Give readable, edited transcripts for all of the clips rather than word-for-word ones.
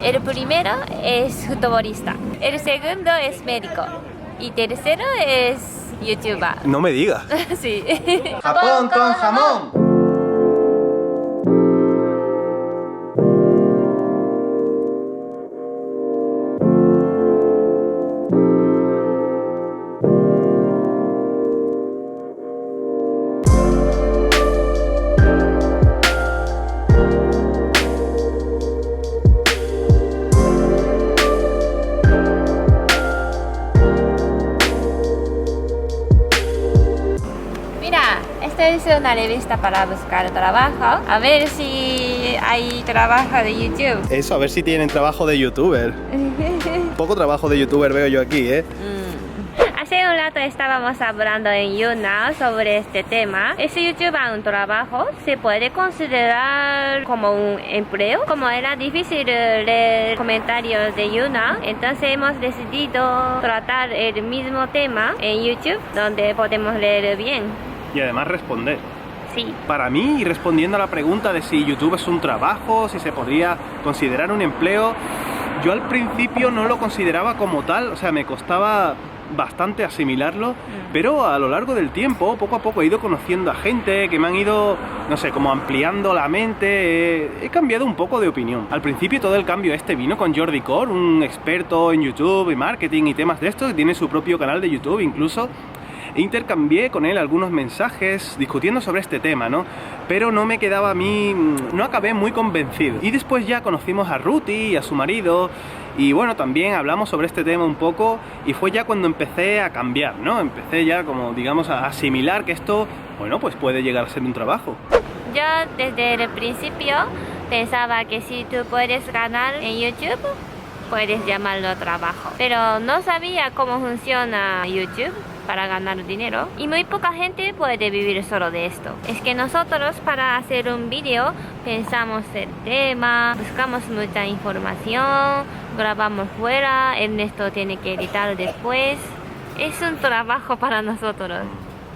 El primero es futbolista, el segundo es médico y tercero es youtuber. No me digas. Sí. Japón con jamón. Esta es una revista para buscar trabajo. A ver si hay trabajo de YouTube. Eso, a ver si tienen trabajo de youtuber. Poco trabajo de youtuber veo yo aquí, ¿eh? Hace un rato estábamos hablando en YouNow sobre este tema. ¿Es YouTuber un trabajo? ¿Se puede considerar como un empleo? Como era difícil leer comentarios de YouNow, entonces hemos decidido tratar el mismo tema en YouTube, donde podemos leer bien. Y además responder. Sí. Para mí, respondiendo a la pregunta de si YouTube es un trabajo, si se podría considerar un empleo, yo al principio no lo consideraba como tal, o sea, me costaba bastante asimilarlo, pero a lo largo del tiempo, poco a poco he ido conociendo a gente que me han ido, no sé, como ampliando la mente, he cambiado un poco de opinión. Al principio todo el cambio vino con Jordi Core, un experto en YouTube y marketing y temas de esto, que tiene su propio canal de YouTube incluso. Intercambié con él algunos mensajes discutiendo sobre este tema, ¿no? Pero no me quedaba a mí, no acabé muy convencido. Y después ya conocimos a Ruti y a su marido y bueno, también hablamos sobre este tema un poco y fue ya cuando empecé a cambiar, ¿no? Empecé ya como, digamos, a asimilar que esto, bueno, pues puede llegar a ser un trabajo. Yo desde el principio pensaba que si tú puedes ganar en YouTube, puedes llamarlo trabajo. Pero no sabía cómo funciona YouTube para ganar dinero y muy poca gente puede vivir solo de esto. Es que nosotros para hacer un vídeo pensamos el tema, buscamos mucha información, grabamos fuera, Ernesto tiene que editar después. Es un trabajo para nosotros.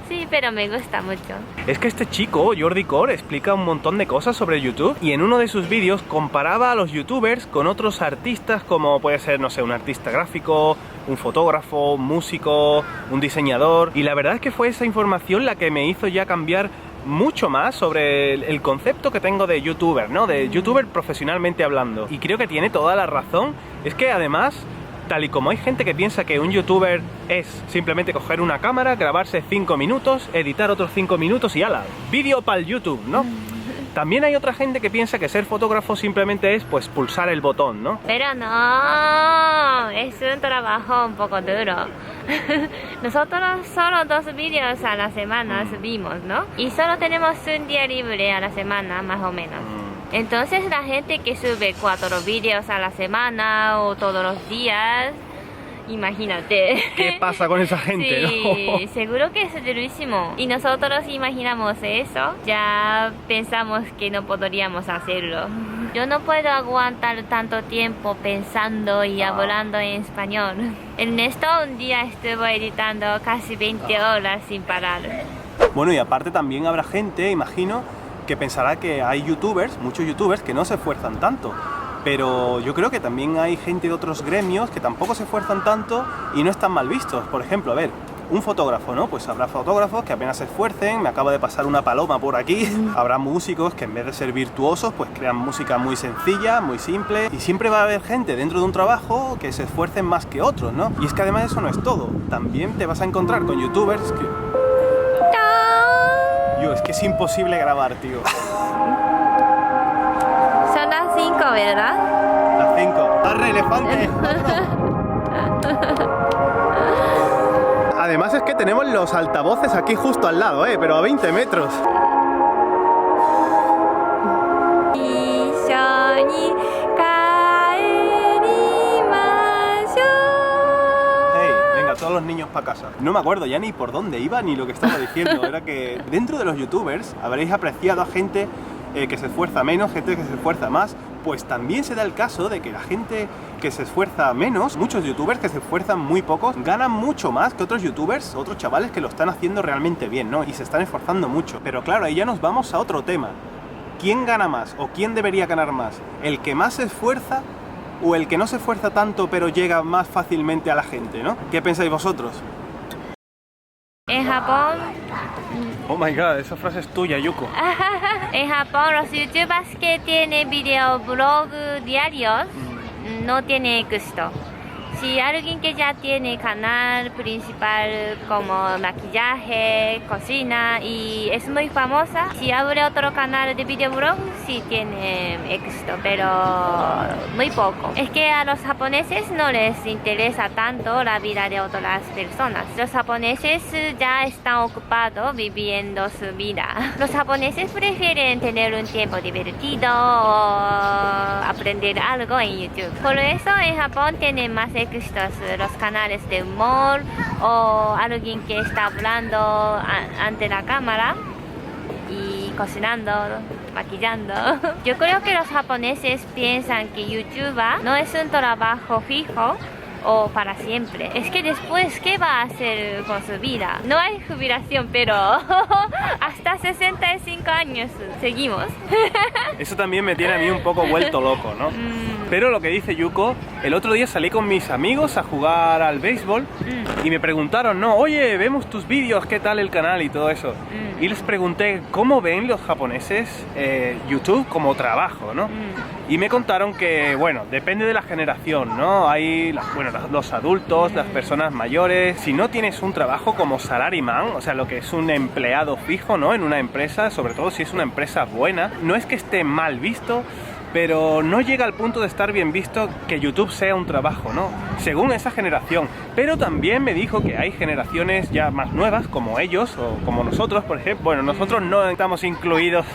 Sí, pero me gusta mucho. Es que este chico, Jordi Core, explica un montón de cosas sobre YouTube y en uno de sus vídeos comparaba a los youtubers con otros artistas como puede ser, no sé, un artista gráfico, un fotógrafo, un músico, un diseñador, y la verdad es que fue esa información la que me hizo ya cambiar mucho más sobre el concepto que tengo de youtuber, ¿no? De youtuber profesionalmente hablando. Y creo que tiene toda la razón. Es que además, tal y como hay gente que piensa que un youtuber es simplemente coger una cámara, grabarse 5 minutos, editar otros 5 minutos y ¡hala! Vídeo para el YouTube, ¿no? También hay otra gente que piensa que ser fotógrafo simplemente es, pues, pulsar el botón, ¿no? Pero no, es un trabajo un poco duro. Nosotros solo 2 vídeos a la semana subimos, ¿no? Y solo tenemos un día libre a la semana, más o menos. Entonces la gente que sube 4 vídeos a la semana o todos los días, imagínate. ¿Qué pasa con esa gente? Sí, ¿no? seguro que es durísimo. Y nosotros imaginamos eso, ya pensamos que no podríamos hacerlo. Yo no puedo aguantar tanto tiempo pensando y hablando en español. Ernesto un día estuvo editando casi 20 horas sin parar. Bueno, y aparte también habrá gente, imagino, que pensará que hay youtubers, muchos youtubers, que no se esfuerzan tanto. Pero yo creo que también hay gente de otros gremios que tampoco se esfuerzan tanto y no están mal vistos. Por ejemplo, a ver, un fotógrafo, ¿no? Pues habrá fotógrafos que apenas se esfuercen, me acaba de pasar una paloma por aquí. Habrá músicos que en vez de ser virtuosos, pues crean música muy sencilla, muy simple. Y siempre va a haber gente dentro de un trabajo que se esfuercen más que otros, ¿no? Y es que además eso no es todo. También te vas a encontrar con youtubers que... Yo, es que es imposible grabar, tío. Son las 5, ¿verdad? Las 5. ¡Arre, elefante! Además es que tenemos los altavoces aquí justo al lado, pero a 20 metros. Hey, venga, todos los niños para casa. No me acuerdo ya ni por dónde iba ni lo que estaba diciendo. Era que dentro de los youtubers habréis apreciado a gente que se esfuerza menos, gente que se esfuerza más. Pues también se da el caso de que la gente que se esfuerza menos, muchos youtubers que se esfuerzan muy pocos, ganan mucho más que otros youtubers, otros chavales que lo están haciendo realmente bien, ¿no? Y se están esforzando mucho. Pero claro, ahí ya nos vamos a otro tema. ¿Quién gana más o quién debería ganar más? ¿El que más se esfuerza o el que no se esfuerza tanto pero llega más fácilmente a la gente, ¿no? ¿Qué pensáis vosotros? En Japón, Oh my god, esa frase es tuya, Yuko. en Japón los youtubers que tienen videoblog diarios no tienen éxito. Si alguien que ya tiene canal principal como maquillaje, cocina y es muy famosa, si abre otro canal de videoblog sí tiene éxito, pero muy poco. Es que a los japoneses no les interesa tanto la vida de otras personas. Los japoneses ya están ocupados viviendo su vida. Los japoneses prefieren tener un tiempo divertido o aprender algo en YouTube. Por eso en Japón tienen más éxitos los canales de humor o alguien que está hablando ante la cámara y cocinando, maquillando. Yo creo que los japoneses piensan que YouTuber no es un trabajo fijo o para siempre. Es que después, ¿qué va a hacer con su vida? No hay jubilación, pero hasta 65 años seguimos. Eso también me tiene a mí un poco vuelto loco, ¿no? Pero lo que dice Yuko, el otro día salí con mis amigos a jugar al béisbol y me preguntaron, no, oye, vemos tus vídeos, ¿qué tal el canal y todo eso? Y les pregunté, ¿cómo ven los japoneses YouTube como trabajo, ¿no? Y me contaron que, bueno, depende de la generación, ¿no? Hay, los adultos, las personas mayores. Si no tienes un trabajo como salaryman, o sea, lo que es un empleado fijo, ¿no? En una empresa, sobre todo si es una empresa buena, no es que esté mal visto, pero no llega al punto de estar bien visto que YouTube sea un trabajo, ¿no? Según esa generación. Pero también me dijo que hay generaciones ya más nuevas, como ellos o como nosotros, por ejemplo. Bueno, nosotros no estamos incluidos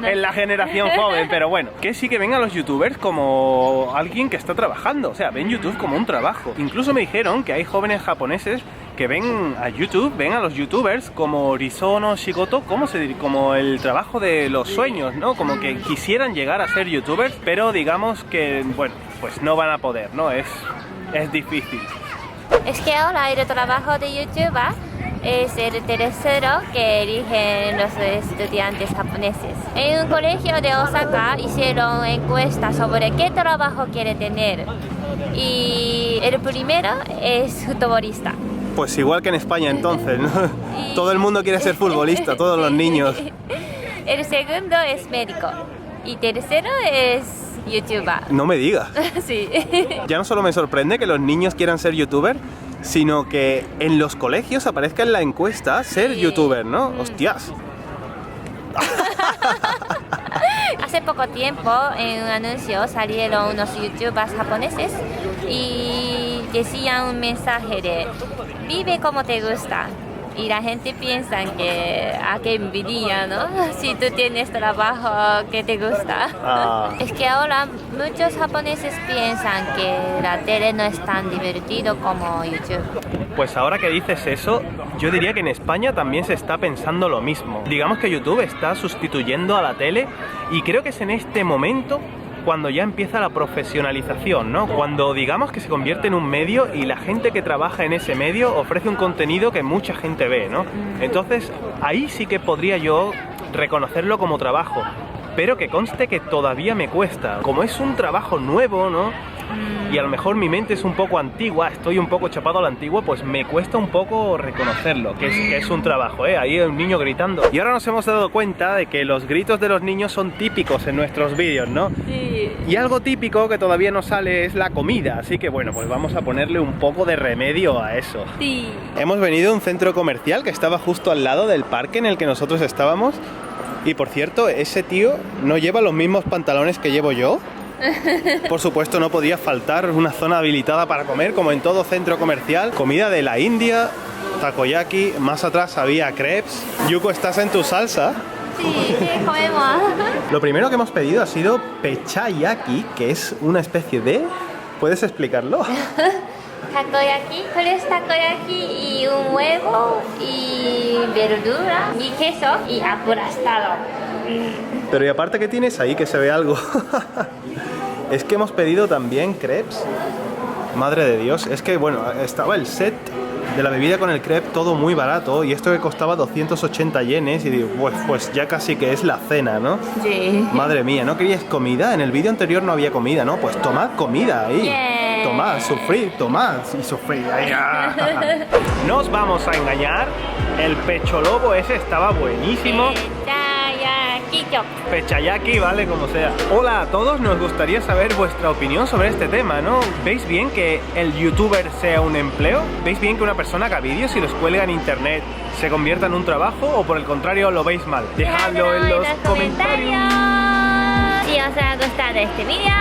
en la generación joven, pero bueno, que sí que ven a los youtubers como alguien que está trabajando, o sea, ven YouTube como un trabajo. Incluso me dijeron que hay jóvenes japoneses que ven a YouTube, ven a los youtubers como Risono Shigoto, como el trabajo de los sueños, ¿no? Como que quisieran llegar a ser youtubers, pero digamos que, bueno, pues no van a poder, ¿no? Es difícil. Es que ahora el trabajo de YouTuber es el tercero que eligen los estudiantes japoneses. En un colegio de Osaka hicieron encuestas sobre qué trabajo quiere tener y el primero es futbolista. Pues igual que en España entonces, ¿no? Todo el mundo quiere ser futbolista, todos los niños. El segundo es médico y tercero es YouTuber. No me digas. Sí. Ya no solo me sorprende que los niños quieran ser youtuber, sino que en los colegios aparezca en la encuesta ser youtuber, ¿no? ¡Hostias! Hace poco tiempo en un anuncio salieron unos youtubers japoneses y decían un mensaje de vive como te gusta. Y la gente piensa que qué envidia, ¿no? Si tú tienes trabajo que te gusta. Es que ahora muchos japoneses piensan que la tele no es tan divertido como YouTube. Pues ahora que dices eso, yo diría que en España también se está pensando lo mismo. Digamos que YouTube está sustituyendo a la tele y creo que es en este momento cuando ya empieza la profesionalización, ¿no? Cuando digamos que se convierte en un medio y la gente que trabaja en ese medio ofrece un contenido que mucha gente ve, ¿no? Entonces, ahí sí que podría yo reconocerlo como trabajo, pero que conste que todavía me cuesta. Como es un trabajo nuevo, ¿no? Y a lo mejor mi mente es un poco antigua, estoy un poco chapado a la antigua, pues me cuesta un poco reconocerlo, que es un trabajo, ¿eh? Ahí hay un niño gritando. Y ahora nos hemos dado cuenta de que los gritos de los niños son típicos en nuestros vídeos, ¿no? Sí. Y algo típico que todavía no sale es la comida, así que bueno, pues vamos a ponerle un poco de remedio a eso. Sí. Hemos venido a un centro comercial que estaba justo al lado del parque en el que nosotros estábamos. Y por cierto, ese tío no lleva los mismos pantalones que llevo yo. Por supuesto no podía faltar una zona habilitada para comer, como en todo centro comercial. Comida de la India, takoyaki, más atrás había crepes. Yuko, ¿estás en tu salsa? Sí, comemos. Lo primero que hemos pedido ha sido pechayaki, que es una especie de... ¿Puedes explicarlo? Takoyaki, pero es takoyaki y un huevo y verdura y queso y aplastado. Pero y aparte, ¿qué tienes ahí que se ve algo? Es que hemos pedido también crepes. Madre de Dios, es que bueno, estaba el set de la bebida con el crepe todo muy barato, y esto que costaba 280 yenes, y digo, pues ya casi que es la cena, ¿no? Sí. Madre mía, ¿no queríais comida? En el vídeo anterior no había comida, ¿no? Pues tomad comida ahí. Yeah. Tomad, sufrid, tomad y sufrid. Ahí, no os vamos a engañar, el pecho lobo ese estaba buenísimo. Pechayaki, vale, como sea. Hola a todos, nos gustaría saber vuestra opinión sobre este tema, ¿no? ¿Veis bien que el youtuber sea un empleo? ¿Veis bien que una persona haga vídeos y los cuelga en internet se convierta en un trabajo, o por el contrario lo veis mal? Dejadlo en los comentarios. Si os ha gustado este vídeo,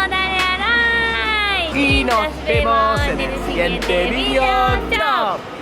dale a like. Y nos vemos en el siguiente vídeo. ¡Chao!